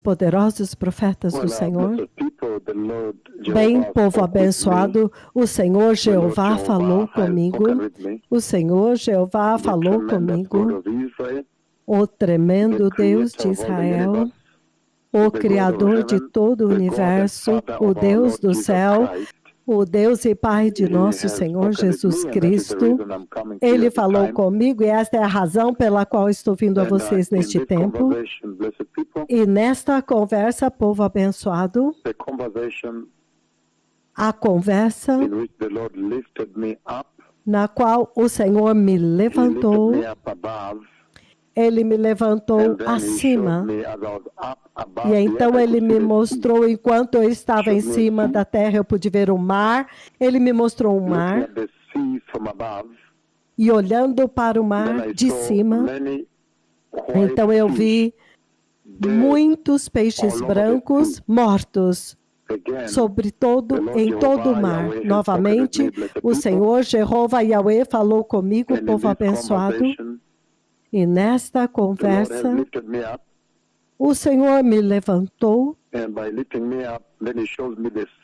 poderosos profetas do Senhor. Bem, povo abençoado, o Senhor Jeová falou comigo. O Senhor Jeová falou comigo. O tremendo Deus de Israel, o Criador de todo o universo, o Deus do céu, o Deus e Pai de nosso Senhor Jesus Cristo, Ele falou comigo e esta é a razão pela qual estou vindo a vocês neste tempo. E nesta conversa, povo abençoado, a conversa na qual o Senhor me levantou, Ele me levantou acima. E então Ele me mostrou, enquanto eu estava em cima da terra, eu pude ver o mar. Ele me mostrou o mar. E olhando para o mar de cima, então eu vi muitos peixes brancos mortos em todo o mar. Novamente, o Senhor Jeová Yahweh falou comigo, povo abençoado. E nesta conversa, o Senhor me levantou,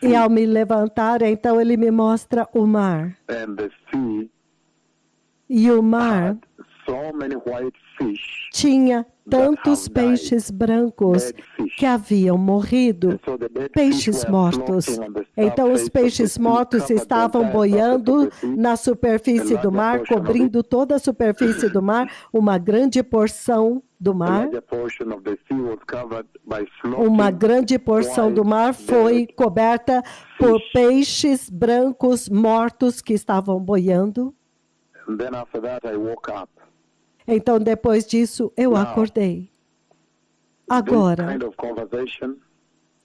e ao me levantar, então Ele me mostra o mar. E o mar tinha tantos peixes brancos que haviam morrido, peixes mortos. Então os peixes mortos estavam boiando na superfície do mar, cobrindo toda a superfície do mar, uma grande porção do mar. Uma grande porção do mar foi coberta por peixes brancos mortos que estavam boiando. Então, depois disso, eu acordei. Agora,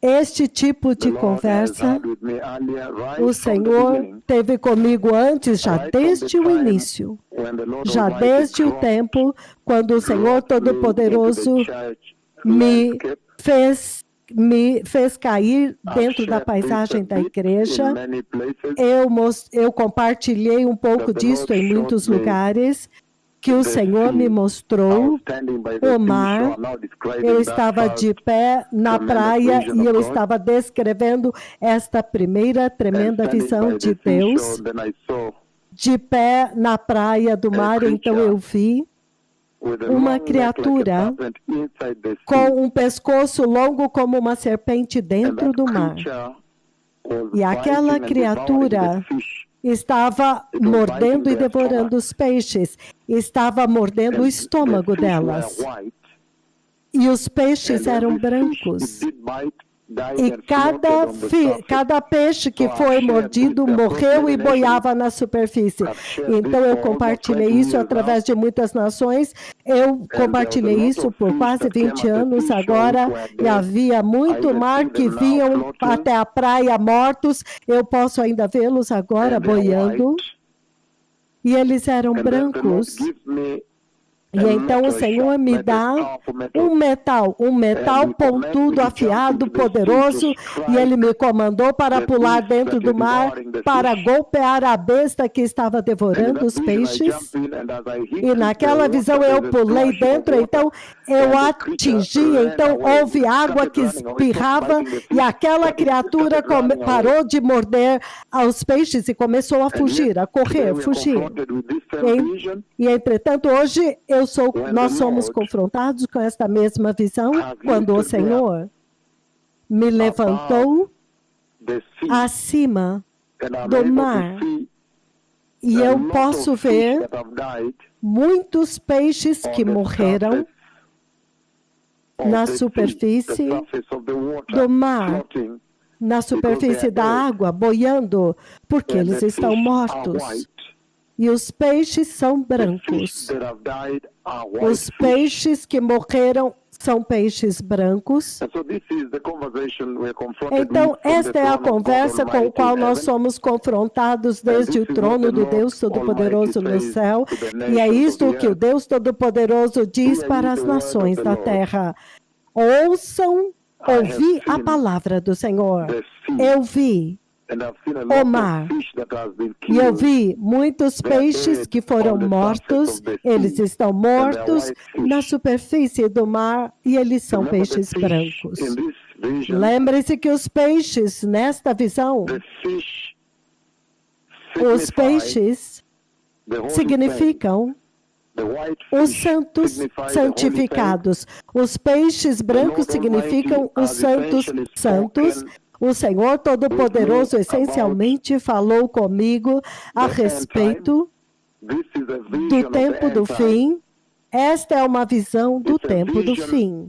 este tipo de conversa, o Senhor teve comigo antes, já desde o início. Já desde o tempo, quando o Senhor Todo-Poderoso me fez cair dentro da paisagem da igreja. Eu compartilhei um pouco disto em muitos lugares, que o Senhor me mostrou o mar. Eu estava de pé na praia e eu estava descrevendo esta primeira tremenda visão de Deus. De pé na praia do mar, então eu vi uma criatura com um pescoço longo como uma serpente dentro do mar. E aquela criatura estava mordendo e devorando os peixes, estava mordendo o estômago delas. E os peixes eram brancos. E cada peixe que foi mordido morreu e boiava na superfície. Então eu compartilhei isso através de muitas nações. Eu compartilhei isso por quase 20 anos agora. E havia muito mar que vinham até a praia mortos. Eu posso ainda vê-los agora boiando. E eles eram brancos. E então o Senhor me dá um metal pontudo, afiado, poderoso, e Ele me comandou para pular dentro do mar, para golpear a besta que estava devorando os peixes. E naquela visão eu pulei dentro, então eu atingi, então houve água que espirrava, e aquela criatura parou de morder aos peixes e começou a fugir, a correr, fugir. E entretanto, hoje nós somos confrontados com esta mesma visão, quando o Senhor me levantou acima do mar. E eu posso ver muitos peixes que morreram na superfície do mar, na superfície da água, boiando, porque eles estão mortos. E os peixes são brancos. Os peixes que morreram são peixes brancos. Então, esta é a conversa com a qual nós somos confrontados desde o trono do Deus Todo-Poderoso no céu. E é isto que o Deus Todo-Poderoso diz para as nações da terra. Ouvi a palavra do Senhor. Eu vi o mar. E eu vi muitos peixes que foram mortos, eles estão mortos na superfície do mar e eles são peixes brancos. Lembre-se que os peixes, nesta visão, os peixes significam os santos santificados. Os peixes brancos significam os santos santos. O Senhor Todo-Poderoso essencialmente falou comigo a respeito do tempo do fim. Esta é uma visão do tempo do fim.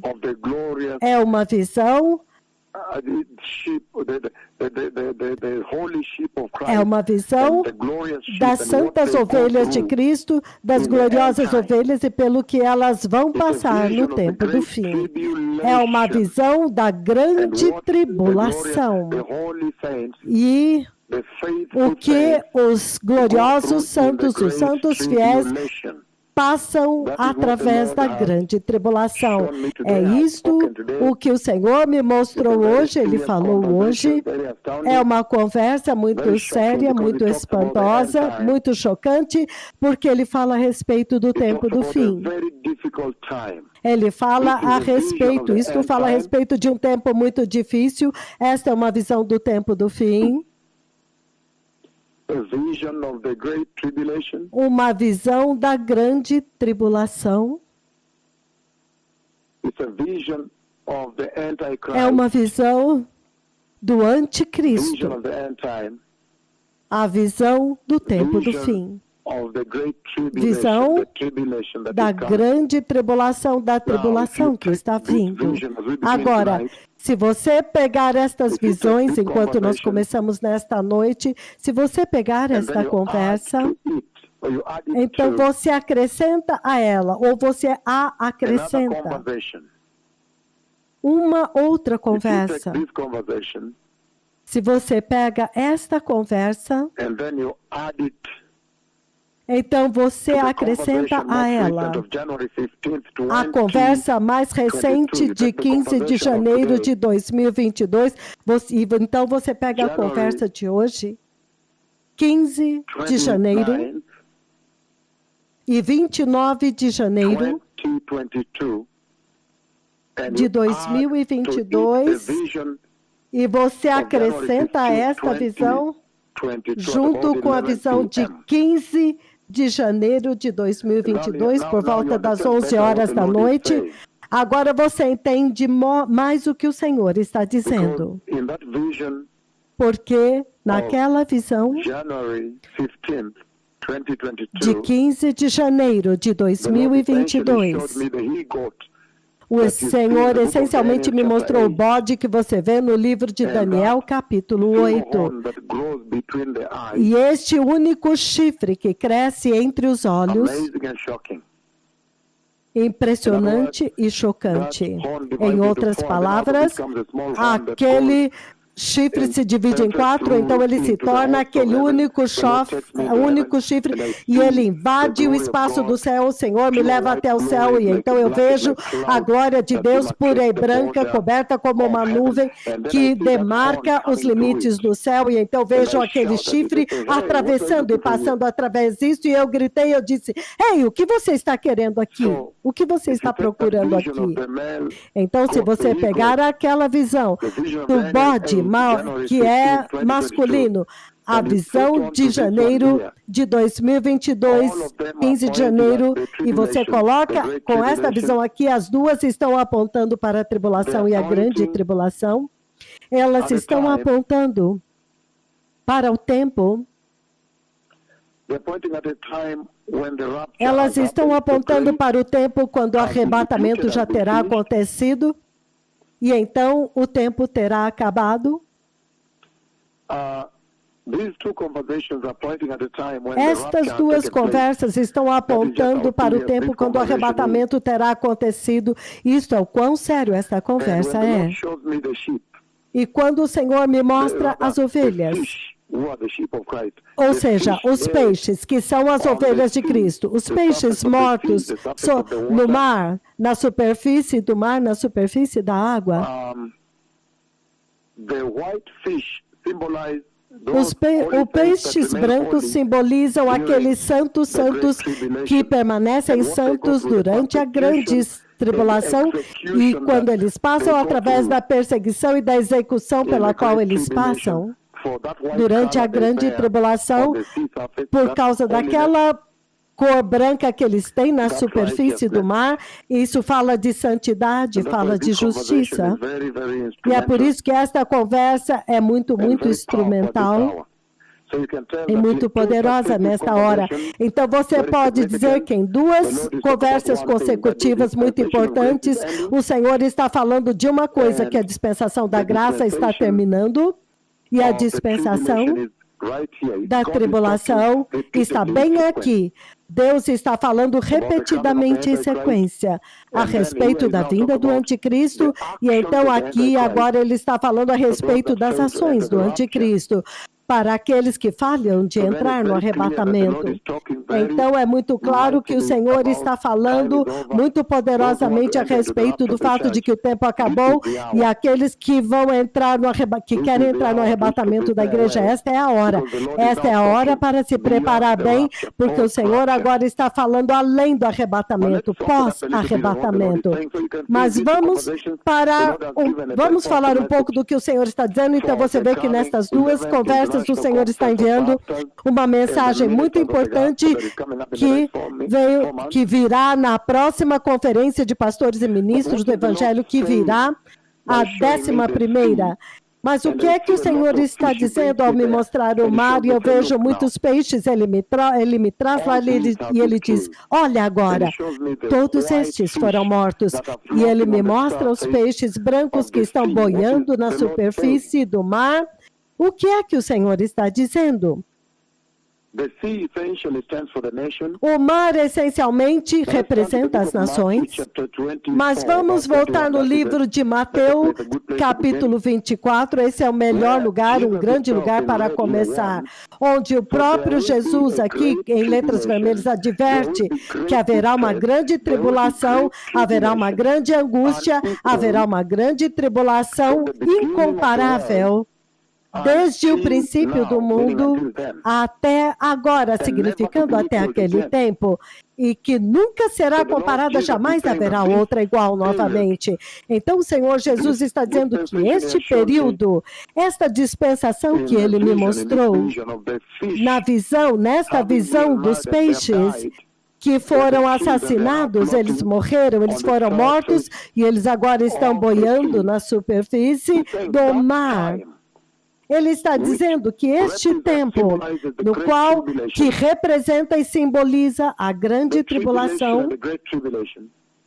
É uma visão das santas ovelhas de Cristo, das gloriosas ovelhas e pelo que elas vão passar no tempo do fim. É uma visão da grande tribulação. E o que os gloriosos santos, os santos fiéis, passam através da grande tribulação. É isto o que o Senhor me mostrou hoje, Ele falou hoje. É uma conversa muito séria, muito espantosa, muito chocante, porque Ele fala a respeito do tempo do fim. Ele fala a respeito, isto fala a respeito de um tempo muito difícil. Esta é uma visão do tempo do fim. Uma visão da grande tribulação. É uma visão do anticristo. A visão do tempo do fim. Visão da grande tribulação, da tribulação que está vindo. Agora, se você pegar estas visões, enquanto nós começamos nesta noite, se você pegar esta conversa, então você acrescenta a ela, ou você a acrescenta uma outra conversa. Se você pega esta conversa, então você acrescenta a ela a conversa mais recente de 15 de janeiro de 2022. Então você pega a conversa de hoje, 15 de janeiro e 29 de janeiro de 2022, e você acrescenta esta visão junto com a visão de 15 de janeiro de 2022, por volta das 11 horas da noite. Agora você entende mais o que o Senhor está dizendo. Porque naquela visão de 15 de janeiro de 2022, o Senhor essencialmente me mostrou o bode que você vê no livro de Daniel, capítulo 8. E este único chifre que cresce entre os olhos, impressionante e chocante. Em outras palavras, aquele chifre se divide em 4, então ele se torna aquele único chifre, e ele invade o espaço do céu. O Senhor me leva até o céu, e então eu vejo a glória de Deus pura e branca, coberta como uma nuvem que demarca os limites do céu, e então vejo aquele chifre atravessando e passando através disso, e eu gritei, eu disse: ei, o que você está querendo aqui? O que você está procurando aqui? Então, se você pegar aquela visão do bode que é masculino, a visão de janeiro de 2022, 15 de janeiro, e você coloca com esta visão aqui, as duas estão apontando para a tribulação e a grande tribulação. Elas estão apontando para o tempo. Elas estão apontando para o tempo quando o arrebatamento já terá acontecido, e então o tempo terá acabado. Estas duas conversas estão apontando para o tempo quando o arrebatamento terá acontecido. Isto é o quão sério esta conversa é. E quando o Senhor me mostra as ovelhas, ou seja, os peixes, que são as ovelhas de Cristo, os peixes mortos no mar, na superfície do mar, na superfície da água, Os peixes brancos simbolizam aqueles santos que permanecem santos durante a grande tribulação e quando eles passam através da perseguição e da execução pela qual eles passam durante a grande tribulação, por causa daquela cor branca que eles têm na superfície do mar, isso fala de santidade, fala de justiça. E é por isso que esta conversa é muito instrumental e muito poderosa nesta hora. Então você pode dizer que em duas conversas consecutivas muito importantes, o Senhor está falando de uma coisa, que a dispensação da graça está terminando, e a dispensação da tribulação está bem aqui. Deus está falando repetidamente em sequência a respeito da vinda do anticristo, e então aqui agora ele está falando a respeito das ações do anticristo, para aqueles que falham de entrar no arrebatamento. Então é muito claro que o Senhor está falando muito poderosamente a respeito do fato de que o tempo acabou, e aqueles que vão entrar que querem entrar no arrebatamento da igreja, esta é a hora. Esta é a hora para se preparar bem, porque o Senhor agora está falando além do arrebatamento, pós-arrebatamento. Mas vamos falar um pouco do que o Senhor está dizendo. Então você vê que nestas duas conversas o Senhor está enviando uma mensagem muito importante que virá na próxima conferência de pastores e ministros do Evangelho, que virá a 11ª. Mas o que é que o Senhor está dizendo ao me mostrar o mar? E eu vejo muitos peixes, ele me traz lá e ele diz, olha agora, todos estes foram mortos. E ele me mostra os peixes brancos que estão boiando na superfície do mar. O que é que o Senhor está dizendo? O mar essencialmente representa as nações, mas vamos voltar no livro de Mateus, capítulo 24, esse é o melhor lugar, um grande lugar para começar, onde o próprio Jesus aqui, em letras vermelhas, adverte que haverá uma grande tribulação, haverá uma grande angústia, haverá uma grande tribulação incomparável, desde o princípio do mundo até agora, significando até aquele tempo, e que nunca será comparada, jamais haverá outra igual novamente. Então o Senhor Jesus está dizendo que este período, esta dispensação que ele me mostrou, nesta visão dos peixes, que foram assassinados, eles morreram, eles foram mortos, e eles agora estão boiando na superfície do mar. Ele está dizendo que este tempo, no qual que representa e simboliza a grande tribulação,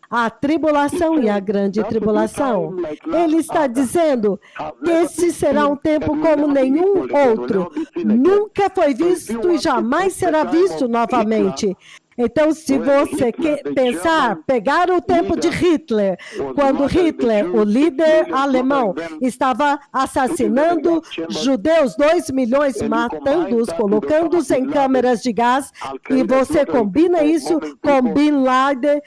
a tribulação e a grande tribulação, ele está dizendo que esse será um tempo como nenhum outro, nunca foi visto e jamais será visto novamente. Então, se você pegar o tempo de Hitler, quando Hitler, o líder alemão, estava assassinando judeus, 2 milhões, matando-os, colocando-os em câmeras de gás, e você combina isso com Bin Laden,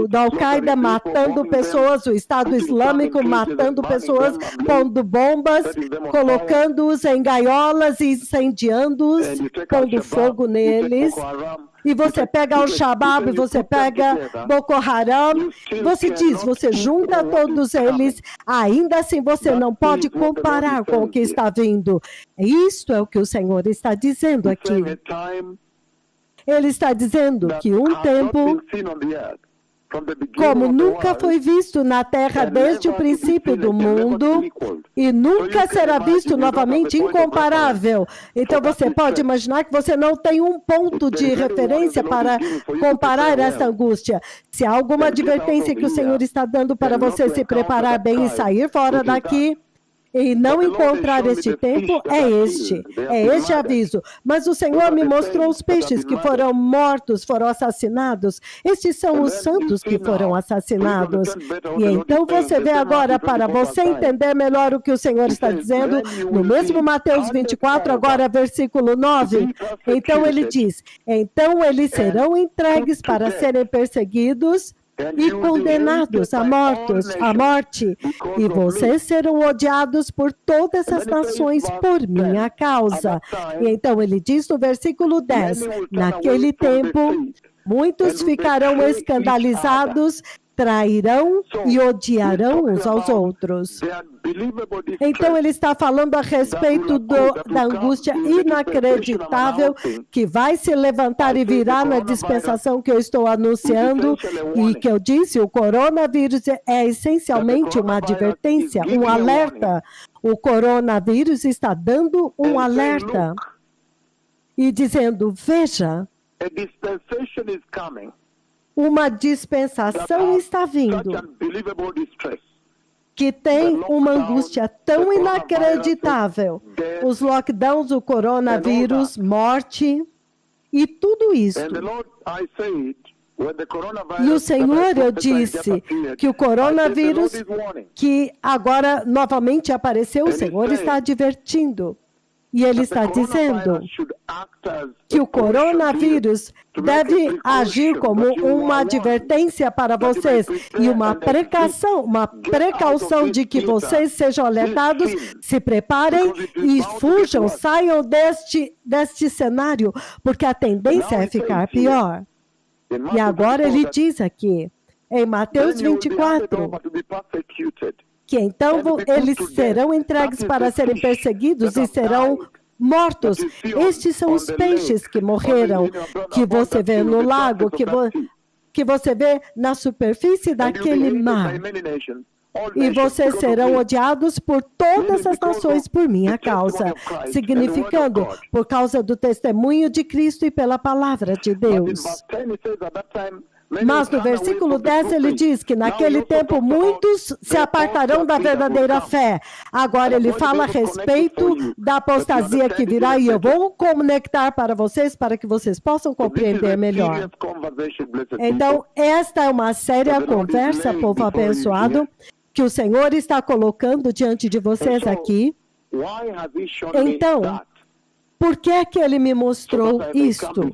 da Al-Qaeda matando pessoas, o Estado Islâmico matando pessoas, pondo bombas, colocando-os em gaiolas e incendiando-os, pondo fogo neles. E você pega Al-Shabaab, você pega Boko Haram, você junta todos eles, ainda assim você não pode comparar com o que está vindo. Isto é o que o Senhor está dizendo aqui. Ele está dizendo que um tempo como nunca foi visto na Terra desde o princípio do mundo e nunca será visto novamente, incomparável. Então você pode imaginar que você não tem um ponto de referência para comparar essa angústia. Se há alguma advertência que o Senhor está dando para você se preparar bem e sair fora daqui, e não encontrar este tempo, é este aviso. Mas o Senhor me mostrou os peixes que foram mortos, foram assassinados. Estes são os santos que foram assassinados. E então você vê agora, para você entender melhor o que o Senhor está dizendo, no mesmo Mateus 24, agora versículo 9, então ele diz, então eles serão entregues para serem perseguidos, e condenados à morte, e vocês serão odiados por todas as nações por minha causa. E então ele diz no versículo 10, naquele tempo, muitos ficarão escandalizados, trairão e odiarão uns aos outros. Então ele está falando a respeito da angústia inacreditável que vai se levantar e virá na dispensação que eu estou anunciando e que eu disse, o coronavírus é essencialmente uma advertência, um alerta. O coronavírus está dando um alerta e dizendo, veja, uma dispensação está vindo, que tem uma angústia tão inacreditável. Os lockdowns, o coronavírus, morte e tudo isso. E o Senhor, eu disse que o coronavírus, que agora novamente apareceu, o Senhor está advertindo. E ele está dizendo que o coronavírus deve agir como uma advertência para vocês e uma precaução de que vocês sejam alertados, se preparem e fujam, saiam deste cenário, porque a tendência é ficar pior. E agora ele diz aqui, em Mateus 24, que então eles serão entregues para serem perseguidos e serão mortos. Estes são os peixes que morreram, que você vê no lago, que você vê na superfície daquele mar. E vocês serão odiados por todas as nações por minha causa, significando, por causa do testemunho de Cristo e pela palavra de Deus. Mas no versículo 10 ele diz que naquele tempo muitos se apartarão da verdadeira fé. Agora ele fala a respeito da apostasia que virá e eu vou conectar para vocês para que vocês possam compreender melhor. Então, esta é uma séria conversa, povo abençoado, que o Senhor está colocando diante de vocês aqui. Então, por que é que ele me mostrou isto?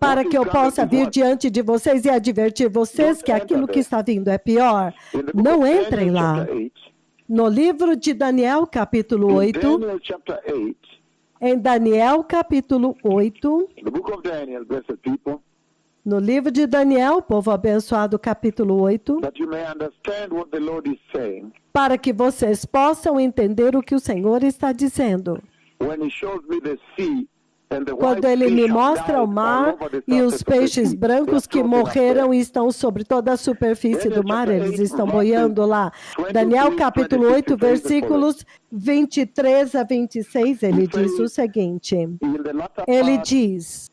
Para que eu possa vir diante de vocês e advertir vocês que aquilo que está vindo é pior. Não entrem lá. No livro de Daniel, capítulo 8, em Daniel, capítulo 8, no livro de Daniel, povo abençoado, capítulo 8, para que vocês possam entender o que o Senhor está dizendo. Quando ele me mostra o mar e os peixes brancos que morreram e estão sobre toda a superfície do mar, eles estão boiando lá. Daniel capítulo 8, versículos 23 a 26, ele diz o seguinte. Ele diz,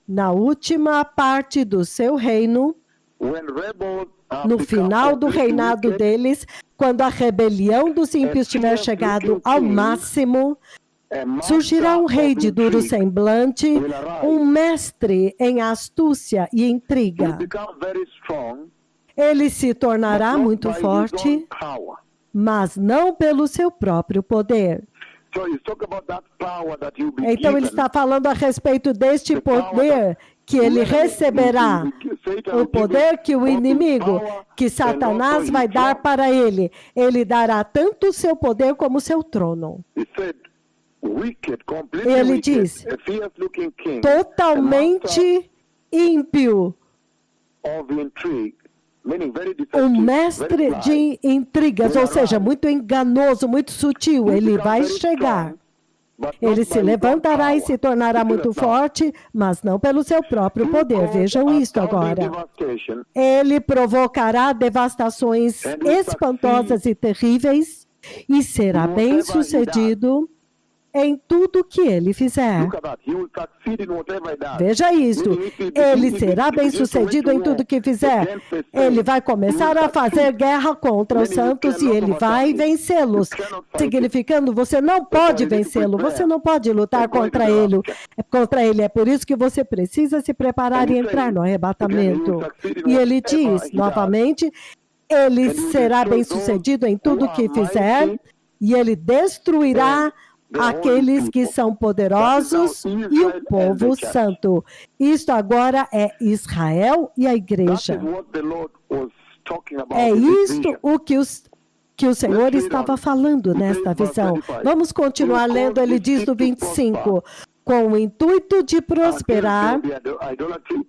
na última parte do seu reino, no final do reinado deles, quando a rebelião dos ímpios tiver chegado ao máximo, surgirá um rei de duro semblante, um mestre em astúcia e intriga. Ele se tornará muito forte, mas não pelo seu próprio poder. Então ele está falando a respeito deste poder que ele receberá, o poder que o inimigo, que Satanás vai dar para ele. Ele dará tanto o seu poder como o seu trono. Ele diz, totalmente ímpio, um mestre de intrigas, ou seja, muito enganoso, muito sutil. Ele vai chegar. Ele se levantará e se tornará muito forte, mas não pelo seu próprio poder. Vejam isto agora. Ele provocará devastações espantosas e terríveis e será bem-sucedido em tudo que ele fizer. Veja isto. Ele será bem-sucedido em tudo que fizer. Ele vai começar a fazer guerra contra os santos e ele vai vencê-los. Significando, você não pode vencê-lo. Você não pode lutar contra ele. É por isso que você precisa se preparar e entrar no arrebatamento. E ele diz, novamente, ele será bem-sucedido em tudo que fizer e ele destruirá aqueles que são poderosos e o povo santo. Isto agora é Israel e a igreja. É isto o que o Senhor estava falando nesta visão. Vamos continuar lendo, ele diz no 25, com o intuito de prosperar,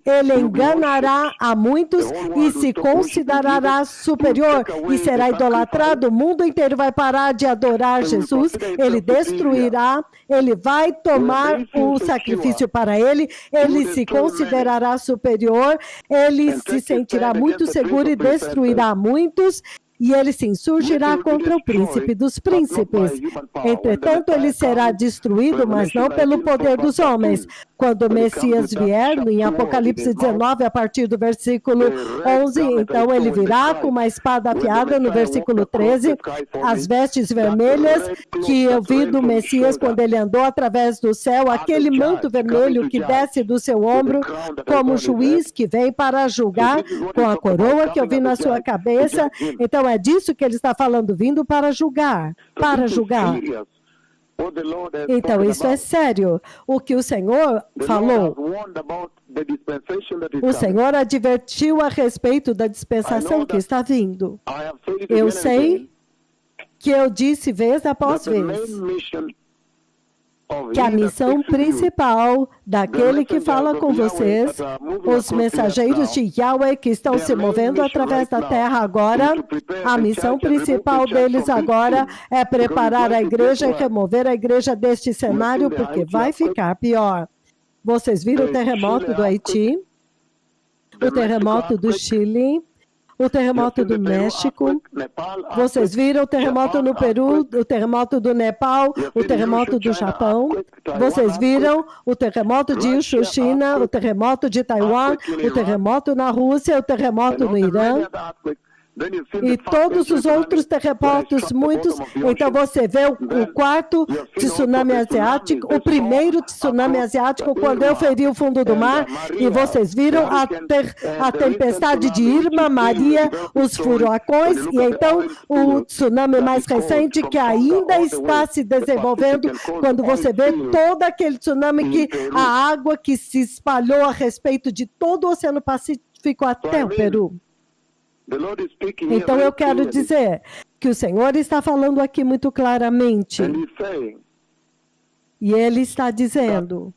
ele enganará a muitos e se considerará superior e será idolatrado. O mundo inteiro vai parar de adorar Jesus, ele destruirá, ele vai tomar o sacrifício para ele se considerará superior, ele se sentirá muito seguro e destruirá muitos. E ele se insurgirá contra o príncipe dos príncipes. Entretanto, ele será destruído, mas não pelo poder dos homens. Quando o Messias vier, em Apocalipse 19, a partir do versículo 11, então ele virá com uma espada afiada, no versículo 13, as vestes vermelhas que eu vi do Messias quando ele andou através do céu, aquele manto vermelho que desce do seu ombro, como juiz que vem para julgar, com a coroa que eu vi na sua cabeça. Então, é disso que ele está falando, vindo para julgar, Então, isso é sério. O que o Senhor falou, o Senhor advertiu a respeito da dispensação que está vindo. Eu sei que eu disse vez após vez que a missão principal daquele que fala com vocês, os mensageiros de Yahweh que estão se movendo através da terra agora, a missão principal deles agora é preparar a igreja e remover a igreja deste cenário, porque vai ficar pior. Vocês viram o terremoto do Haiti, o terremoto do Chile, o terremoto do México, vocês viram o terremoto no Peru, o terremoto do Nepal, o terremoto do Japão, vocês viram o terremoto de China, o terremoto de Taiwan, o terremoto na Rússia, o terremoto no Irã, e todos os outros terremotos, muitos. Então você vê o quarto tsunami asiático, o primeiro tsunami asiático, quando eu feri o fundo do mar, e vocês viram a tempestade de Irma, Maria, os furacões, e então o tsunami mais recente que ainda está se desenvolvendo, quando você vê todo aquele tsunami, que a água que se espalhou a respeito de todo o Oceano Pacífico até o Peru. Então eu quero dizer que o Senhor está falando aqui muito claramente. E Ele está dizendo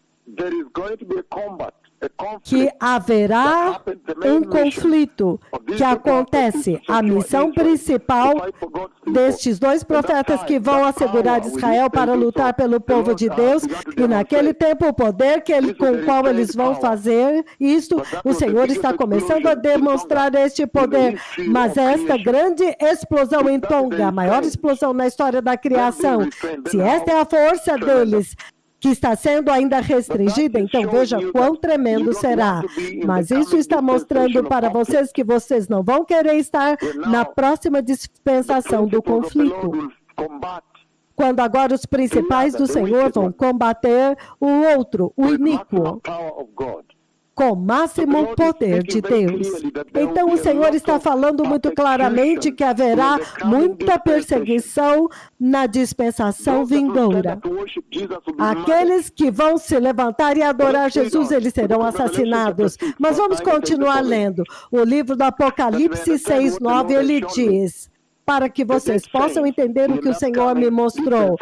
que haverá um conflito que acontece. A missão principal destes dois profetas que vão assegurar Israel para lutar pelo povo de Deus, e naquele tempo o poder com o qual eles vão fazer isto, o Senhor está começando a demonstrar este poder. Mas esta grande explosão em Tonga, a maior explosão na história da criação, se esta é a força deles, que está sendo ainda restringida, então veja quão tremendo será. Mas isso está mostrando para vocês que vocês não vão querer estar na próxima dispensação do conflito. Quando agora os principais do Senhor vão combater o outro, o iníquo, com o máximo poder de Deus. Então o Senhor está falando muito claramente que haverá muita perseguição na dispensação vindoura. Aqueles que vão se levantar e adorar Jesus, eles serão assassinados. Mas vamos continuar lendo. O livro do Apocalipse 6:9, ele diz, para que vocês possam entender o que o Senhor me mostrou,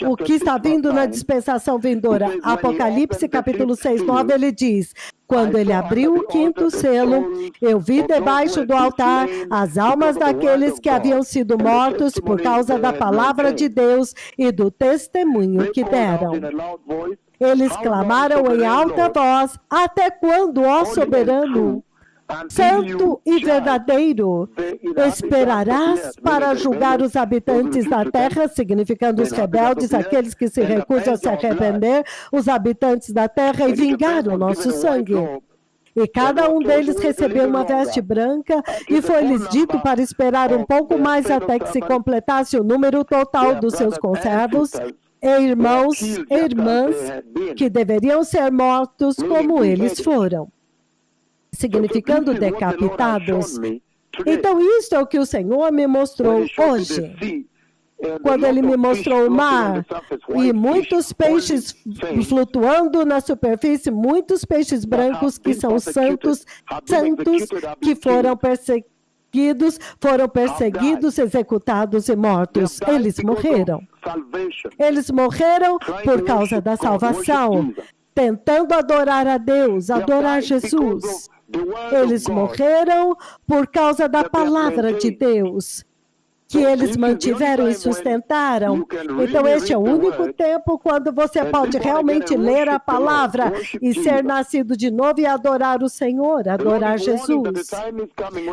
o que está vindo na dispensação vindoura. Apocalipse capítulo 6:9, ele diz, quando ele abriu o quinto selo, eu vi debaixo do altar as almas daqueles que haviam sido mortos por causa da palavra de Deus e do testemunho que deram. Eles clamaram em alta voz, até quando, ó soberano, santo e verdadeiro, esperarás para julgar os habitantes da terra, significando os rebeldes, aqueles que se recusam a se arrepender, os habitantes da terra, e vingar o nosso sangue. E cada um deles recebeu uma veste branca, e foi-lhes dito para esperar um pouco mais até que se completasse o número total dos seus conservos, irmãos e irmãs, que deveriam ser mortos como eles foram, significando decapitados. Então, isto é o que o Senhor me mostrou hoje. quando ele me mostrou o mar e muitos peixes flutuando na superfície, muitos peixes brancos que são santos, que foram perseguidos, executados e mortos. Eles morreram. Eles morreram por causa da salvação, tentando adorar a Deus, adorar Jesus. Eles morreram por causa da palavra de Deus, que eles mantiveram e sustentaram. Então, este é o único tempo quando você pode realmente ler a palavra e ser nascido de novo e adorar o Senhor, adorar Jesus.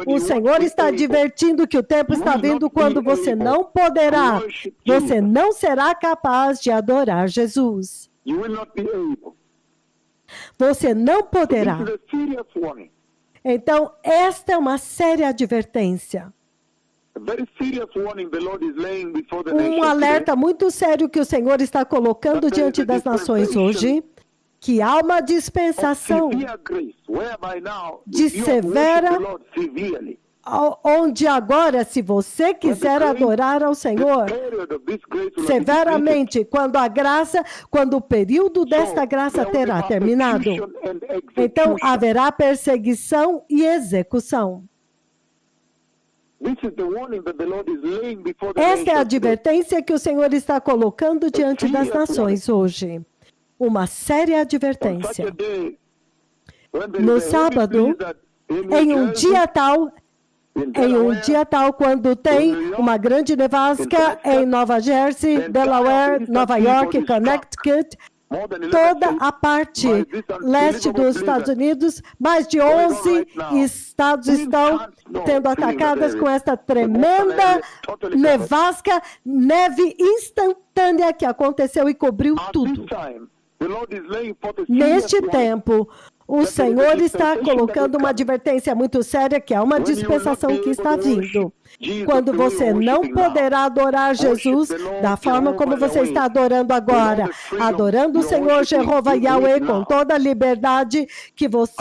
O Senhor está advertindo que o tempo está vindo quando você não poderá, você não será capaz de adorar Jesus. Você não poderá. Então, esta é uma séria advertência. Um alerta muito sério que o Senhor está colocando diante das nações hoje, que há uma dispensação de severa, onde agora, se você quiser adorar ao Senhor severamente, quando o período desta graça terá terminado, então haverá perseguição e execução. Esta é a advertência que o Senhor está colocando diante das nações hoje. Uma séria advertência. No sábado, em um dia tal, quando tem uma grande nevasca em Nova Jersey, Delaware, Nova York, Connecticut, toda a parte leste dos Estados Unidos, mais de 11 estados estão sendo atacados com esta tremenda nevasca, neve instantânea que aconteceu e cobriu tudo. Neste tempo, o Senhor está colocando uma advertência muito séria, que é uma dispensação que está vindo. Quando você não poderá adorar Jesus da forma como você está adorando agora, adorando o Senhor Jeová Yahweh com toda a liberdade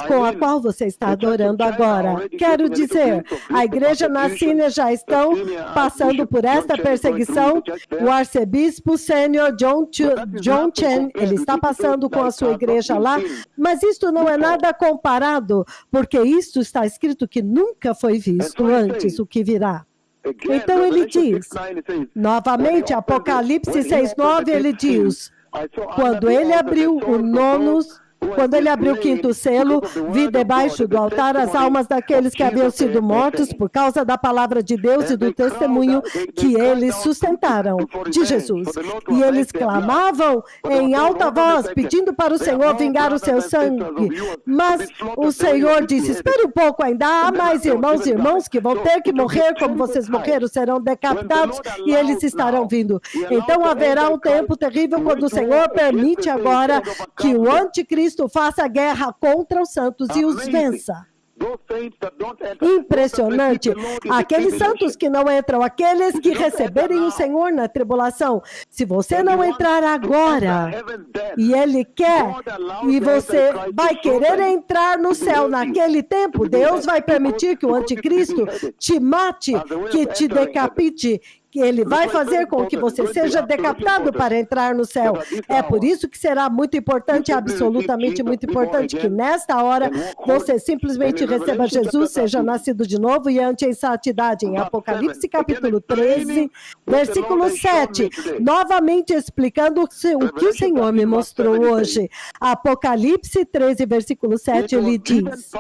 com a qual você está adorando agora. Quero dizer, a igreja na Síria já estão passando por esta perseguição. O arcebispo sênior John Chen, ele está passando com a sua igreja lá, mas isto não é nada comparado, porque isto está escrito que nunca foi visto antes, o que virá. Então ele diz, novamente, Apocalipse 6:9, ele diz, quando ele abriu o quinto selo, vi debaixo do altar as almas daqueles que haviam sido mortos por causa da palavra de Deus e do testemunho que eles sustentaram de Jesus. E eles clamavam em alta voz, pedindo para o Senhor vingar o seu sangue. Mas o Senhor disse, espere um pouco, ainda há mais irmãos e irmãs que vão ter que morrer como vocês morreram, serão decapitados e eles estarão vindo. Então haverá um tempo terrível quando o Senhor permite agora que o anticristo faça guerra contra os santos e os vença. Impressionante. Aqueles santos que não entram, aqueles que receberem o Senhor na tribulação. Se você não entrar agora, e Ele quer, e você vai querer entrar no céu naquele tempo, Deus vai permitir que o anticristo te mate, que te decapite, que ele vai fazer com que você seja decapitado para entrar no céu. É por isso que será muito importante, absolutamente muito importante, que nesta hora você simplesmente receba Jesus, seja nascido de novo e ante em santidade. Em Apocalipse capítulo 13, versículo 7, novamente explicando o que o Senhor me mostrou hoje. Apocalipse 13, versículo 7, ele diz,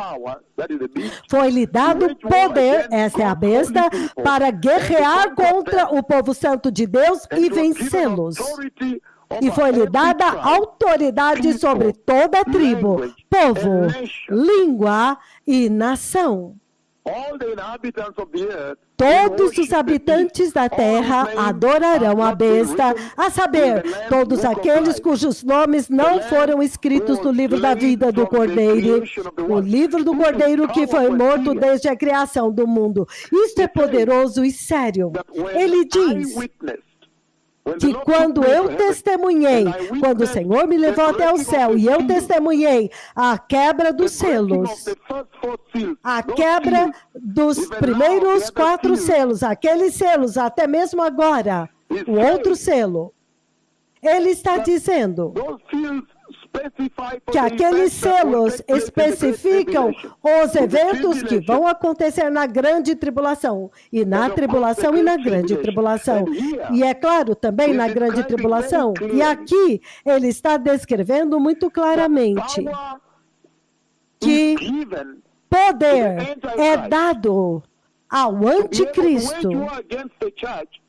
foi-lhe dado poder, essa é a besta, para guerrear contra o povo santo de Deus e vencê-los. E foi-lhe dada autoridade sobre toda a tribo, povo, língua e nação. Todos os habitantes da terra adorarão a besta, a saber, todos aqueles cujos nomes não foram escritos no livro da vida do Cordeiro, o livro do Cordeiro que foi morto desde a criação do mundo. Isto é poderoso e sério. Ele diz que quando eu testemunhei, quando o Senhor me levou até o céu e eu testemunhei a quebra dos selos, a quebra dos primeiros 4 selos, aqueles selos, até mesmo agora, o outro selo. Ele está dizendo que aqueles selos especificam os eventos que vão acontecer na grande tribulação, e na tribulação e na grande tribulação. E é claro, também na grande tribulação. E aqui ele está descrevendo muito claramente que poder é dado ao anticristo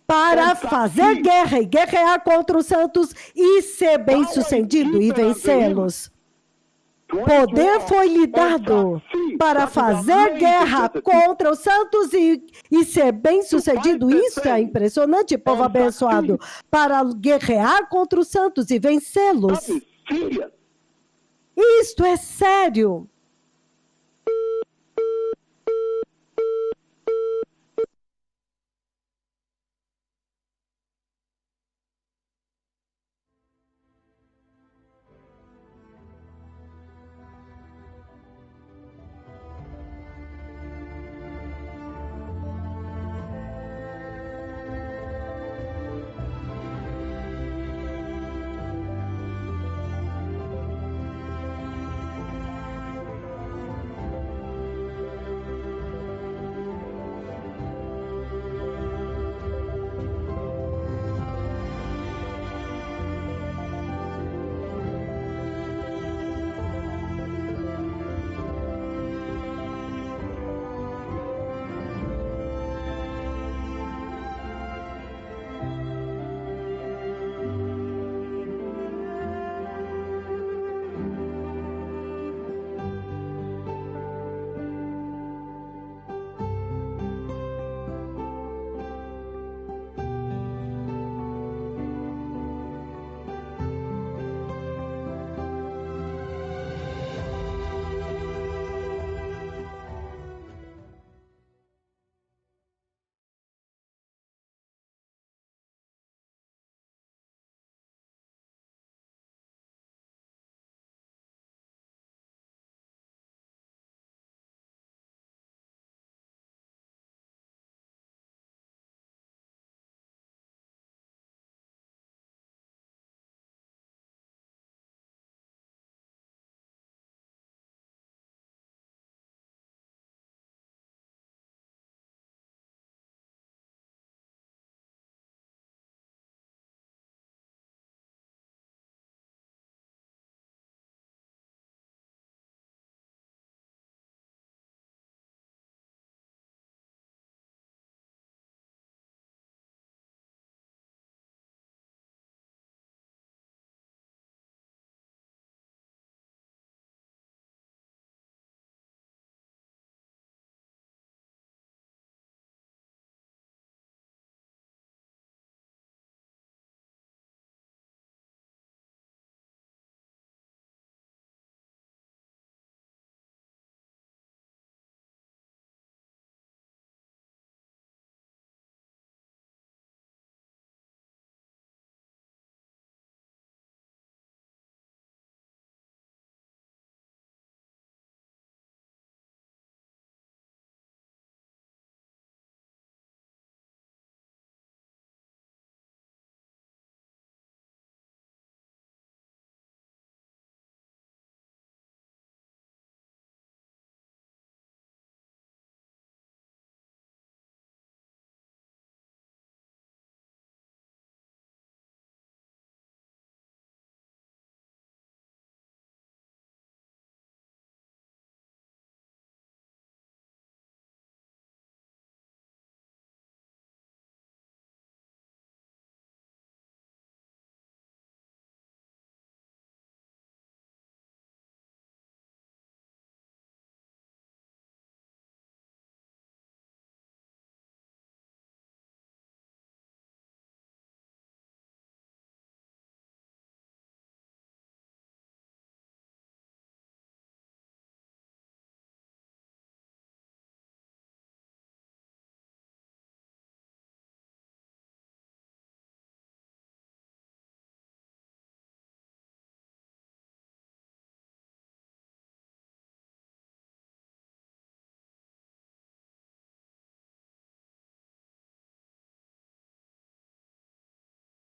para fazer guerra e guerrear contra os santos e ser bem-sucedido e vencê-los. Poder foi lhe dado para fazer guerra contra os santos e ser bem-sucedido. Isso é impressionante, povo abençoado. Para guerrear contra os santos e vencê-los. Isto é sério.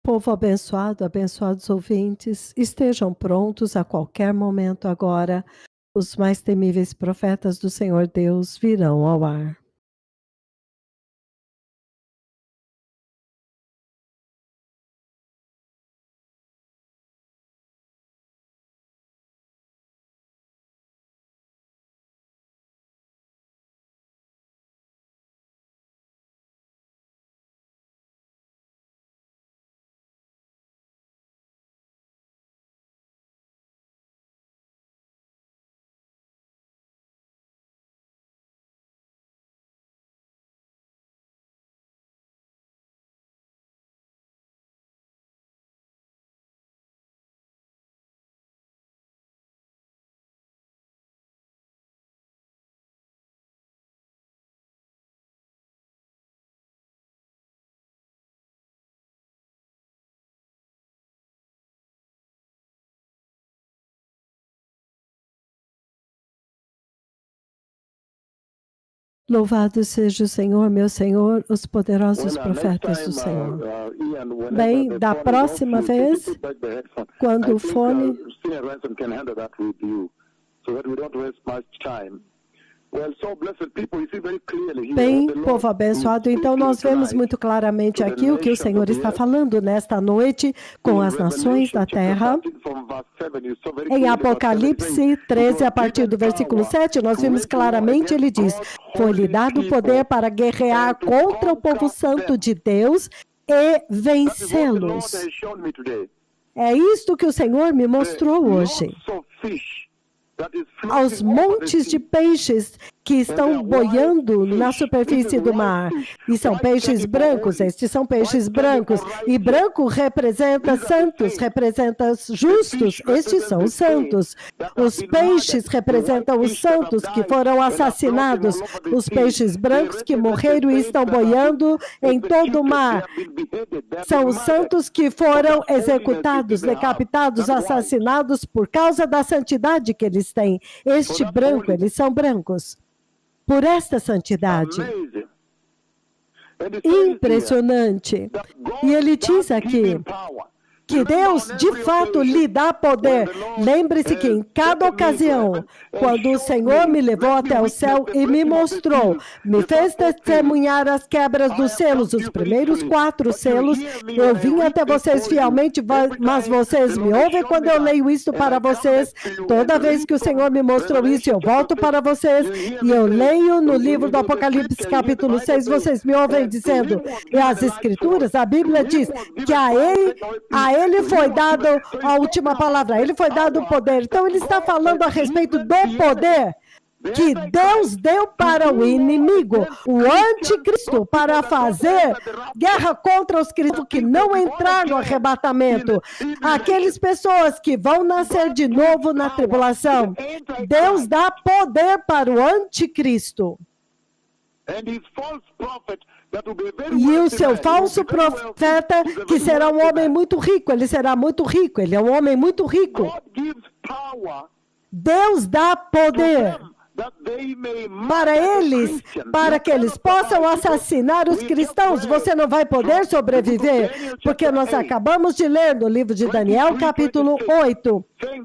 Povo abençoado, abençoados ouvintes, estejam prontos a qualquer momento agora. Os mais temíveis profetas do Senhor Deus virão ao ar. Louvado seja o Senhor, meu Senhor, os poderosos profetas do Senhor. Bem, da próxima vez, quando o fone... Bem, povo abençoado, então nós vemos muito claramente aqui o que o Senhor está falando nesta noite com as nações da terra. Em Apocalipse 13, a partir do versículo 7, nós vimos claramente, ele diz: foi-lhe dado o poder para guerrear contra o povo santo de Deus e vencê-los. É isto que o Senhor me mostrou hoje. Aos montes de peixes que estão boiando na superfície do mar. E são peixes brancos, estes são peixes brancos. E branco representa santos, representa justos, estes são os santos. Os peixes representam os santos que foram assassinados. Os peixes brancos que morreram e estão boiando em todo o mar. São os santos que foram executados, decapitados, assassinados por causa da santidade que eles têm. Este branco, eles são brancos. Por esta santidade. Impressionante. E ele diz aqui que Deus, de fato, lhe dá poder. Lembre-se que em cada ocasião, quando o Senhor me levou até o céu e me mostrou, me fez testemunhar as quebras dos selos, os primeiros 4 selos, eu vim até vocês fielmente, mas vocês me ouvem quando eu leio isso para vocês. Toda vez que o Senhor me mostrou isso, eu volto para vocês e eu leio no livro do Apocalipse, capítulo 6, vocês me ouvem dizendo, e as Escrituras, a Bíblia diz que a ele foi dado a última palavra, a ele foi dado o poder. Então ele está falando a respeito do poder que Deus deu para o inimigo, o anticristo, para fazer guerra contra os cristãos que não entraram no arrebatamento, aquelas pessoas que vão nascer de novo na tribulação. Deus dá poder para o anticristo. E o seu falso profeta, que será um homem muito rico, ele será muito rico, ele é um homem muito rico. Deus dá poder para eles, para que eles possam assassinar os cristãos. Você não vai poder sobreviver, porque nós acabamos de ler no livro de Daniel, capítulo 8,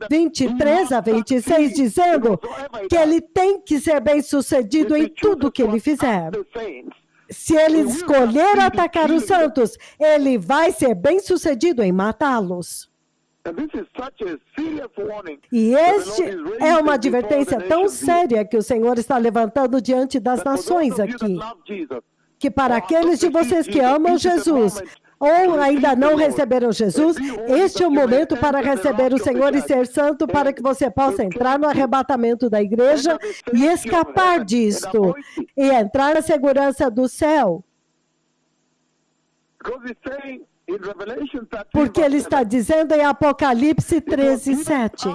23 a 26, dizendo que ele tem que ser bem-sucedido em tudo que ele fizer. Se ele escolher atacar os santos, ele vai ser bem-sucedido em matá-los. E este é uma advertência tão séria que o Senhor está levantando diante das nações aqui. Que para aqueles de vocês que amam Jesus, ou ainda não receberam Jesus, este é o momento para receber o Senhor e ser santo, para que você possa entrar no arrebatamento da igreja e escapar disto, e entrar na segurança do céu. Porque ele está dizendo em Apocalipse 13, 7.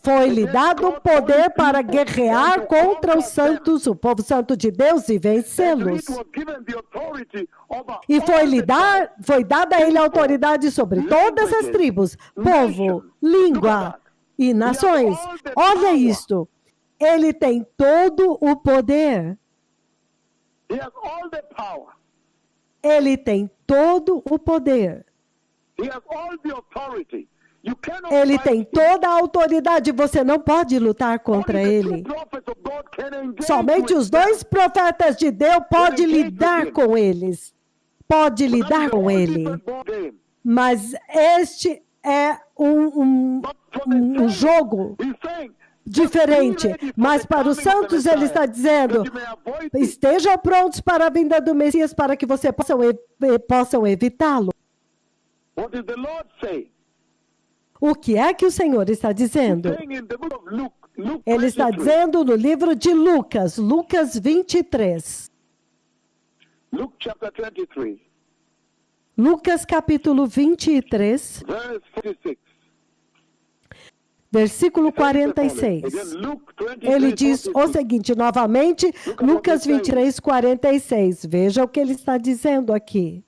Foi-lhe dado o poder para guerrear contra os santos, o povo santo de Deus, e vencê-los. E foi dada a ele a autoridade sobre todas as tribos, povo, língua e nações. Olha isto. Ele tem todo o poder. Ele tem todo o poder. Ele tem toda a autoridade, você não pode lutar contra ele. Somente os 2 profetas de Deus podem lidar com eles. Pode lidar com ele. Mas este é um jogo diferente. Mas para os santos ele está dizendo, estejam prontos para a vinda do Messias para que vocês possam evitá-lo. O que é que o Senhor está dizendo? Ele está dizendo no livro de Lucas, Lucas 23. Lucas capítulo 23, versículo 46. Ele diz o seguinte, novamente, Lucas 23, 46. Veja o que ele está dizendo aqui.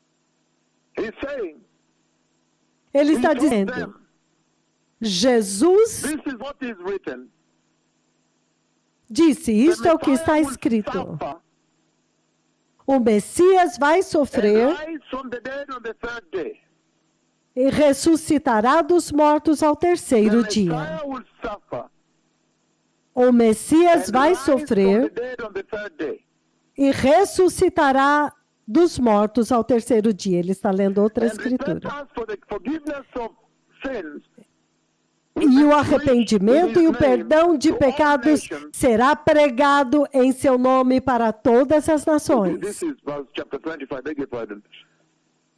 Ele está dizendo, Jesus disse, isto é o que está escrito. O Messias vai sofrer e ressuscitará dos mortos ao 3º dia. O Messias vai sofrer e ressuscitará dos mortos ao 3º dia. Ele está lendo outra escritura. E o arrependimento e o perdão de pecados será pregado em seu nome para todas as nações.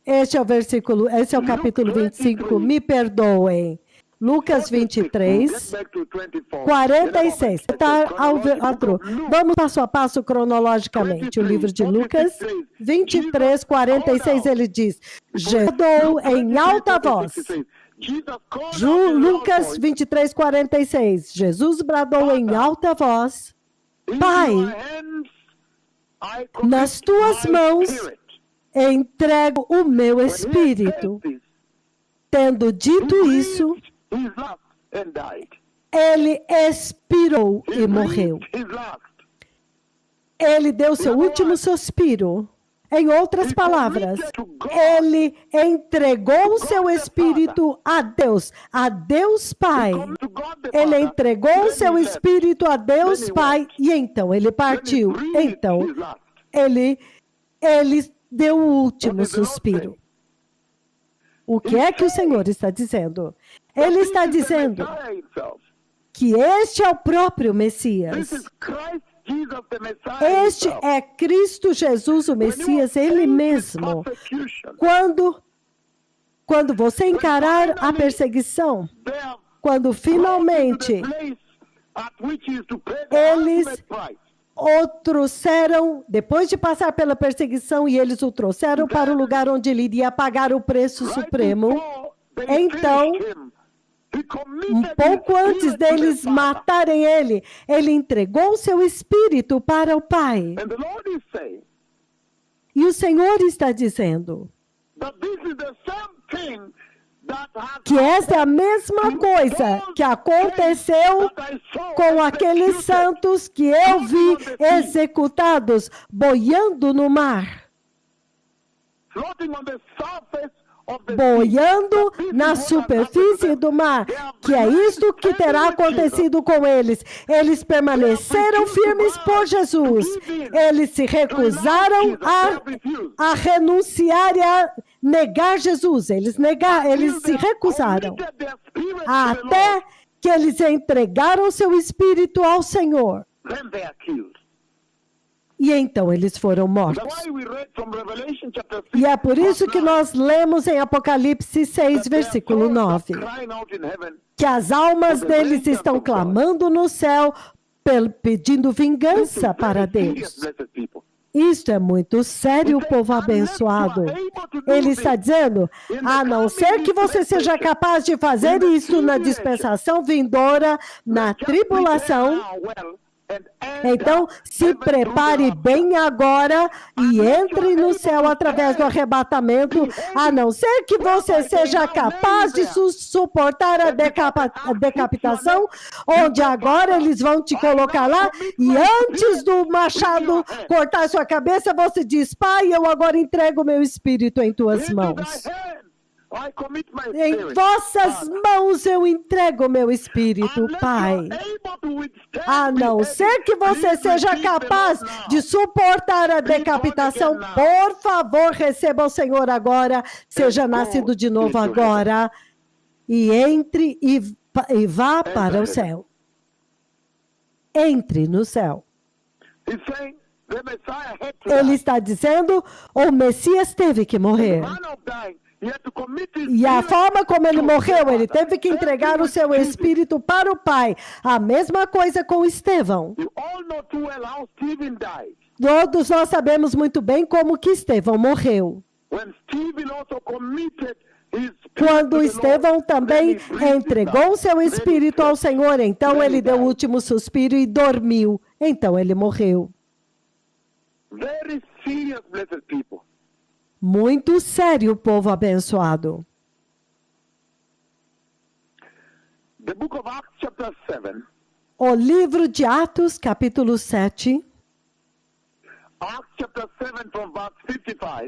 Este é o versículo, esse é o capítulo 25, me perdoem. Lucas 23, 46. Vamos passo a passo cronologicamente. O livro de Lucas 23, 46, ele diz, bradou em alta voz. Lucas 23, 46. Jesus bradou em alta voz, Pai, nas tuas mãos entrego o meu espírito. Tendo dito isso, ele expirou e morreu. Ele deu seu último suspiro. Em outras palavras, ele entregou seu espírito a Deus Pai. Ele entregou seu espírito a Deus Pai e então ele partiu. Então, ele deu o último suspiro. O que é que o Senhor está dizendo? Ele está dizendo que este é o próprio Messias. Este é Cristo Jesus, o Messias, Ele mesmo. Quando você encarar a perseguição, quando finalmente eles o trouxeram, depois de passar pela perseguição, e eles o trouxeram para o lugar onde ele iria pagar o preço supremo, então, um pouco antes deles matarem ele, ele entregou seu espírito para o Pai. E o Senhor está dizendo que essa é a mesma coisa que aconteceu com aqueles santos que eu vi executados, boiando no mar. Boiando na superfície do mar, que é isto que terá acontecido com eles. Eles permaneceram firmes por Jesus. Eles se recusaram a renunciar e a negar Jesus. Eles se recusaram. Até que eles entregaram seu espírito ao Senhor. E então eles foram mortos. E é por isso que nós lemos em Apocalipse 6, versículo 9, que as almas deles estão clamando no céu, pedindo vingança para Deus. Isto é muito sério, povo abençoado. Ele está dizendo, a não ser que você seja capaz de fazer isso na dispensação vindoura, na tribulação, então, se prepare bem agora e entre no céu através do arrebatamento, a não ser que você seja capaz de suportar a decapitação, onde agora eles vão te colocar lá, e antes do machado cortar sua cabeça, você diz, Pai, eu agora entrego meu espírito em tuas mãos. Em vossas mãos eu entrego o meu espírito, Pai. A não ser que você seja capaz de suportar a decapitação, por favor, receba o Senhor agora, seja nascido de novo agora, e entre e vá para o céu. Entre no céu. Ele está dizendo, o Messias teve que morrer. E a forma como ele morreu, ele teve que entregar o seu espírito para o Pai. A mesma coisa com Estevão. Todos nós sabemos muito bem como que Estevão morreu. Quando Estevão também entregou o seu espírito ao Senhor, então ele deu o último suspiro e dormiu. Então ele morreu. Muito sério, povo abençoado. O livro de Atos, capítulo 7.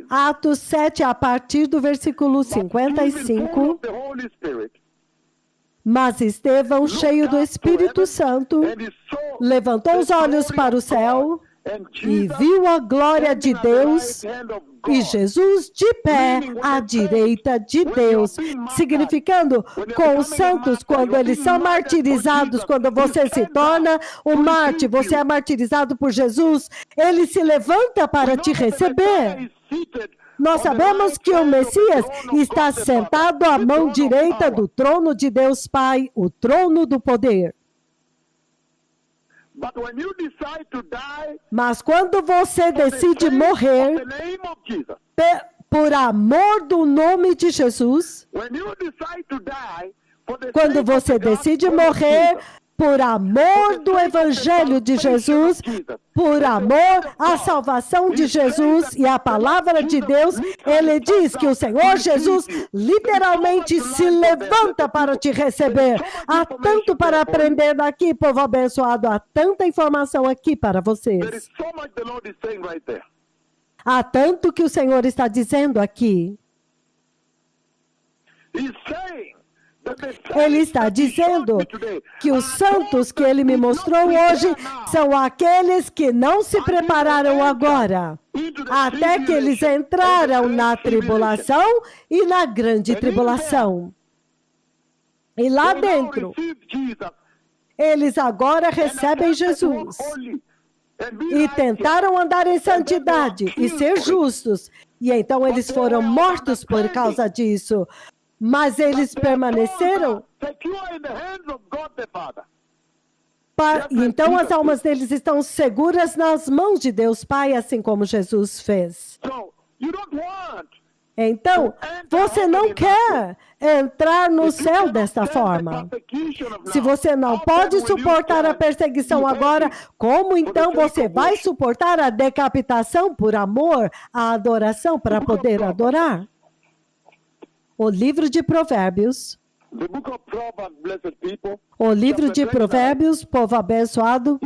Atos 7, a partir do versículo 55. Mas Estevão, cheio do Espírito Santo, levantou os olhos para o céu e viu a glória de Deus e Jesus de pé à direita de Deus, significando com os santos, quando eles são martirizados, quando você se torna um mártir, você é martirizado por Jesus, ele se levanta para te receber. Nós sabemos que o Messias está sentado à mão direita do trono de Deus Pai, o trono do poder. Mas quando você decide morrer por amor do nome de Jesus, quando você decide morrer por amor do Evangelho de Jesus, por amor à salvação de Jesus e à palavra de Deus, ele diz que o Senhor Jesus literalmente se levanta para te receber. Há tanto para aprender daqui, povo abençoado, há tanta informação aqui para vocês. Há tanto que o Senhor está dizendo aqui. Ele está dizendo que os santos que ele me mostrou hoje são aqueles que não se prepararam agora, até que eles entraram na tribulação e na grande tribulação. E lá dentro, eles agora recebem Jesus. E tentaram andar em santidade e ser justos. E então eles foram mortos por causa disso. Mas eles permaneceram. Então as almas deles estão seguras nas mãos de Deus Pai, assim como Jesus fez. Então, você não quer entrar no céu desta forma. Se você não pode suportar a perseguição agora, como então você vai suportar a decapitação por amor, a adoração para poder adorar? O livro de Provérbios. O livro de Provérbios, povo abençoado,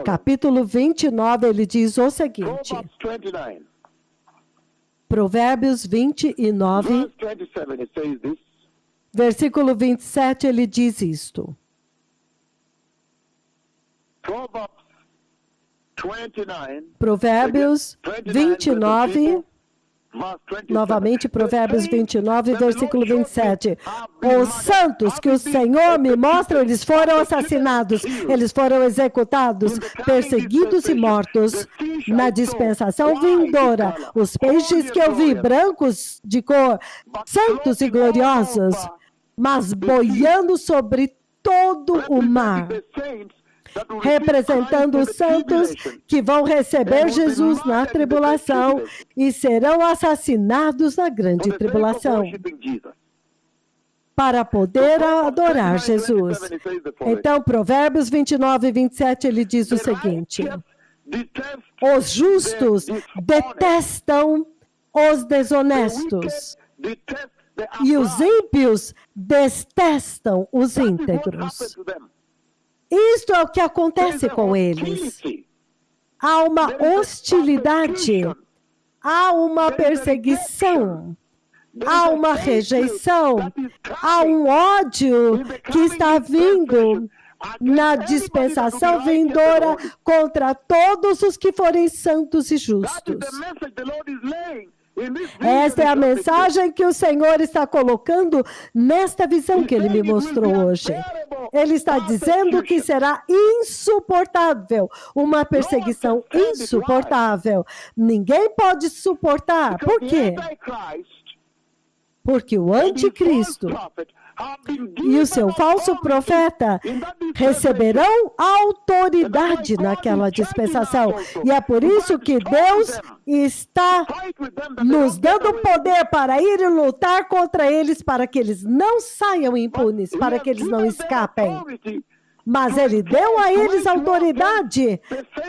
capítulo 29, ele diz o seguinte. Provérbios 29, versículo 27, ele diz isto. Provérbios 29, novamente, Provérbios 29, versículo 27. Os santos que o Senhor me mostra, eles foram assassinados, eles foram executados, perseguidos e mortos. Na dispensação vindoura, os peixes que eu vi, brancos de cor, santos e gloriosos, mas boiando sobre todo o mar, representando os santos que vão receber Jesus na tribulação e serão assassinados na grande tribulação para poder adorar Jesus. Então, Provérbios 29 e 27, ele diz o seguinte: os justos detestam os desonestos e os ímpios detestam os íntegros. Isto é o que acontece com eles. Há uma hostilidade, há uma perseguição, há uma rejeição, há um ódio que está vindo na dispensação vindoura contra todos os que forem santos e justos. Esta é a mensagem que o Senhor está colocando nesta visão que Ele me mostrou hoje. Ele está dizendo que será insuportável, uma perseguição insuportável. Ninguém pode suportar. Por quê? Porque o anticristo e o seu falso profeta receberão autoridade naquela dispensação. E é por isso que Deus está nos dando poder para ir e lutar contra eles, para que eles não saiam impunes, para que eles não escapem. Mas Ele deu a eles autoridade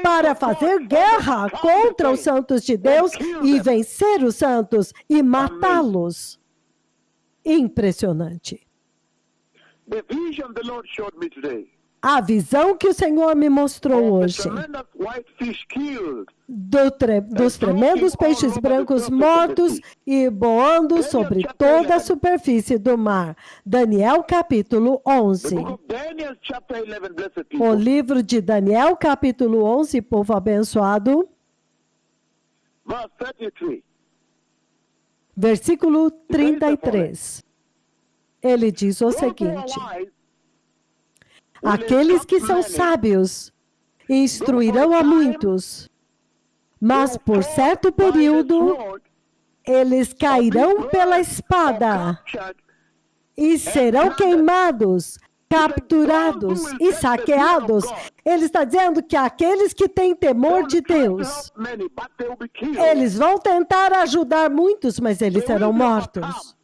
para fazer guerra contra os santos de Deus e vencer os santos e matá-los. Impressionante. A visão que o Senhor me mostrou hoje dos tremendos peixes brancos mortos e boando sobre toda a superfície do mar. Daniel capítulo 11. O livro de Daniel capítulo 11, povo abençoado. Versículo 33. Ele diz o seguinte: aqueles que são sábios instruirão a muitos, mas por certo período eles cairão pela espada e serão queimados, capturados e saqueados. Ele está dizendo que aqueles que têm temor de Deus, eles vão tentar ajudar muitos, mas eles serão mortos.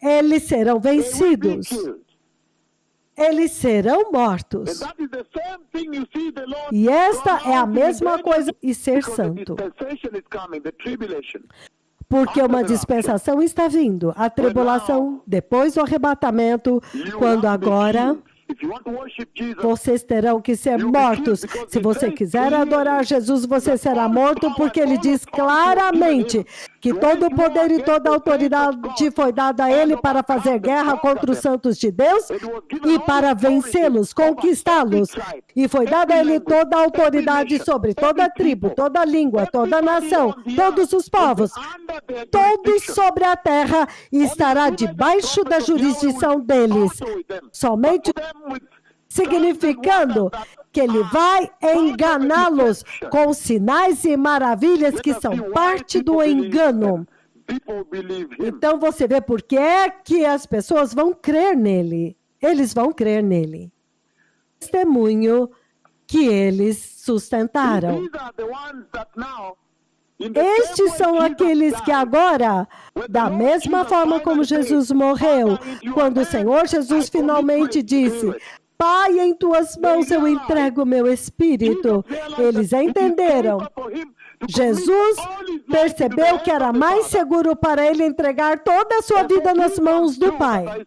Eles serão vencidos. Eles serão mortos. E esta é a mesma coisa e ser santo. Porque uma dispensação está vindo, a tribulação, depois o arrebatamento, quando agora vocês terão que ser mortos. Se você quiser adorar Jesus, você será morto, porque Ele diz claramente que todo o poder e toda a autoridade foi dada a Ele para fazer guerra contra os santos de Deus e para vencê-los, conquistá-los. E foi dada a Ele toda a autoridade sobre toda a tribo, toda a língua, toda a nação, todos os povos. Todos sobre a terra estará debaixo da jurisdição deles. Somente significando que Ele vai enganá-los com sinais e maravilhas que são parte do engano. Então você vê por que é que as pessoas vão crer nele. Eles vão crer nele. Testemunho que eles sustentaram. Estes são aqueles que agora, da mesma forma como Jesus morreu, quando o Senhor Jesus finalmente disse: Pai, em tuas mãos eu entrego o meu espírito. Eles entenderam. Jesus percebeu que era mais seguro para ele entregar toda a sua vida nas mãos do Pai.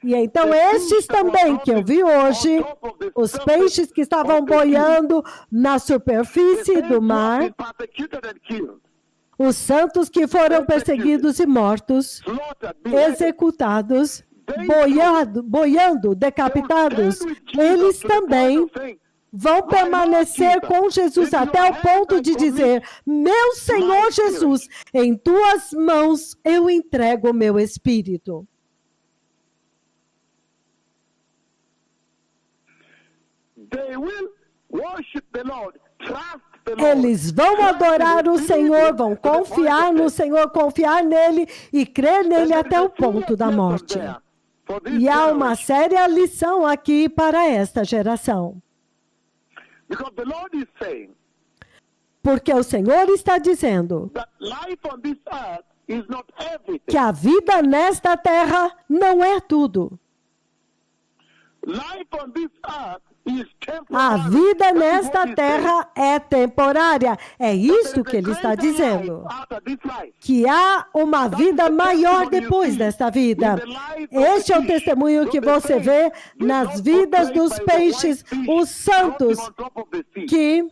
E então estes também que eu vi hoje, os peixes que estavam boiando na superfície do mar, os santos que foram perseguidos e mortos, executados, boiando, decapitados, eles também vão permanecer com Jesus até o ponto de dizer: meu Senhor Jesus, em tuas mãos eu entrego o meu espírito. Eles vão adorar o Senhor, vão confiar no Senhor, confiar nele e crer nele até o ponto da morte. E há uma séria lição aqui para esta geração. Porque o Senhor está dizendo que a vida nesta terra não é tudo. A vida nesta terra é temporária. É isso que ele está dizendo. Que há uma vida maior depois desta vida. Este é o testemunho que você vê nas vidas dos peixes, os santos, que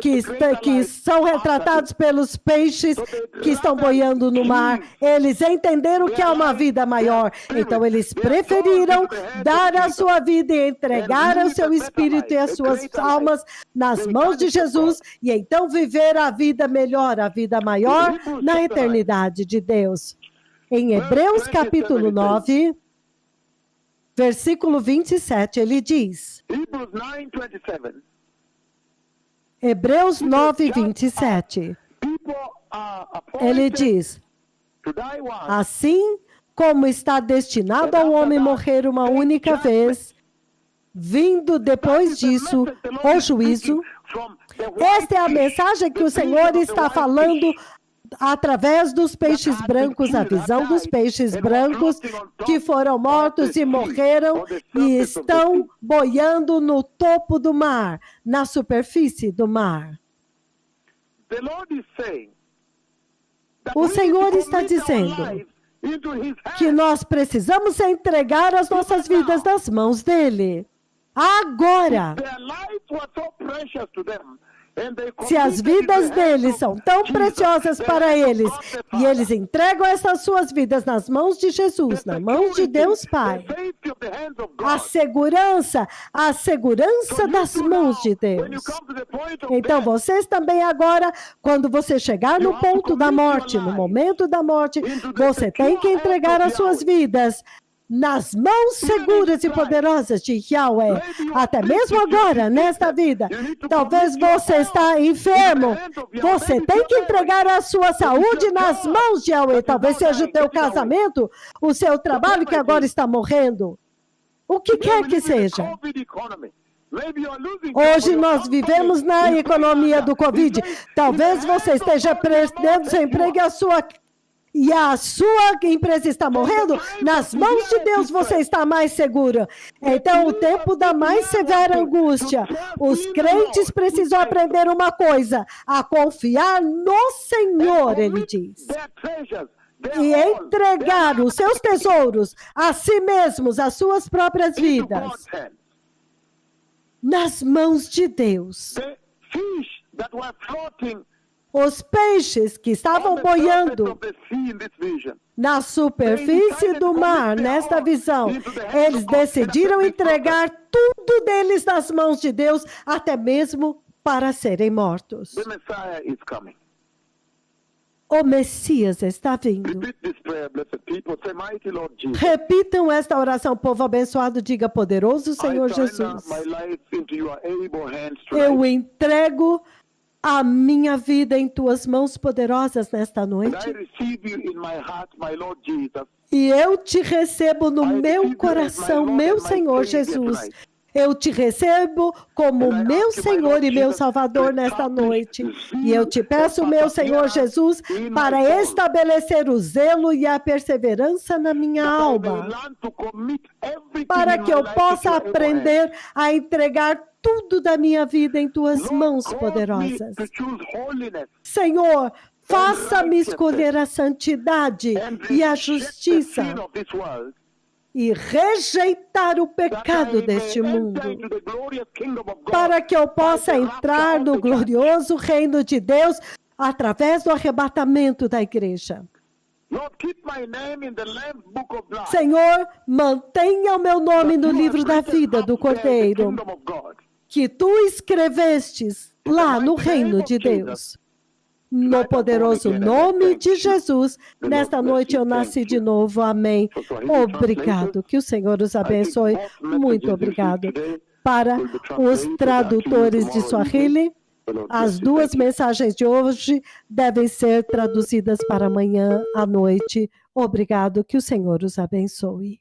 que são retratados pelos peixes que estão boiando no mar. Eles entenderam que há uma vida maior. Então, eles preferiram dar a sua vida e entregar o seu espírito e as suas almas nas mãos de Jesus e então viver a vida melhor, a vida maior na eternidade de Deus. Em Hebreus capítulo 9, versículo 27, ele diz... Hebreus 9, 27. Ele diz, assim como está destinado ao homem morrer uma única vez, vindo depois disso o juízo. Esta é a mensagem que o Senhor está falando através dos peixes brancos, a visão dos peixes brancos que foram mortos e morreram e estão boiando no topo do mar, na superfície do mar. O Senhor está dizendo que nós precisamos entregar as nossas vidas nas mãos dele. Agora! Se as vidas deles são tão preciosas para eles, e eles entregam essas suas vidas nas mãos de Jesus, nas mãos de Deus Pai, a segurança das mãos de Deus. Então, vocês também agora, quando você chegar no ponto da morte, no momento da morte, você tem que entregar as suas vidas nas mãos seguras e poderosas de Yahweh, até mesmo agora, nesta vida. Talvez você está enfermo, você tem que entregar a sua saúde nas mãos de Yahweh. Talvez seja o teu casamento, o seu trabalho que agora está morrendo. O que quer que seja. Hoje nós vivemos na economia do Covid. Talvez você esteja perdendo seu emprego e a sua empresa está morrendo, nas mãos de Deus você está mais seguro. Então, o tempo da mais severa angústia, os crentes precisam aprender uma coisa, a confiar no Senhor, ele diz. E entregar os seus tesouros a si mesmos, as suas próprias vidas, nas mãos de Deus. Os peixes que estavam boiando na superfície do mar, nesta visão, eles decidiram entregar tudo deles nas mãos de Deus, até mesmo para serem mortos. O Messias está vindo. Repitam esta oração, povo abençoado, diga: poderoso Senhor Jesus, eu entrego a minha vida em tuas mãos poderosas nesta noite. E eu te recebo no meu coração, meu Senhor Jesus. Eu te recebo como meu Senhor e meu Salvador nesta noite. E eu te peço, meu Senhor Jesus, para estabelecer o zelo e a perseverança na minha alma, para que eu possa aprender a entregar tudo da minha vida em tuas mãos poderosas. Senhor, faça-me escolher a santidade e a justiça e rejeitar o pecado deste mundo, para que eu possa entrar no glorioso reino de Deus através do arrebatamento da igreja. Senhor, mantenha o meu nome no livro da vida do Cordeiro, que tu escrevestes lá no reino de Deus. No poderoso nome de Jesus, nesta noite eu nasci de novo. Amém. Obrigado. Que o Senhor os abençoe. Muito obrigado. Para os tradutores de Swahili, as duas mensagens de hoje devem ser traduzidas para amanhã à noite. Obrigado. Que o Senhor os abençoe.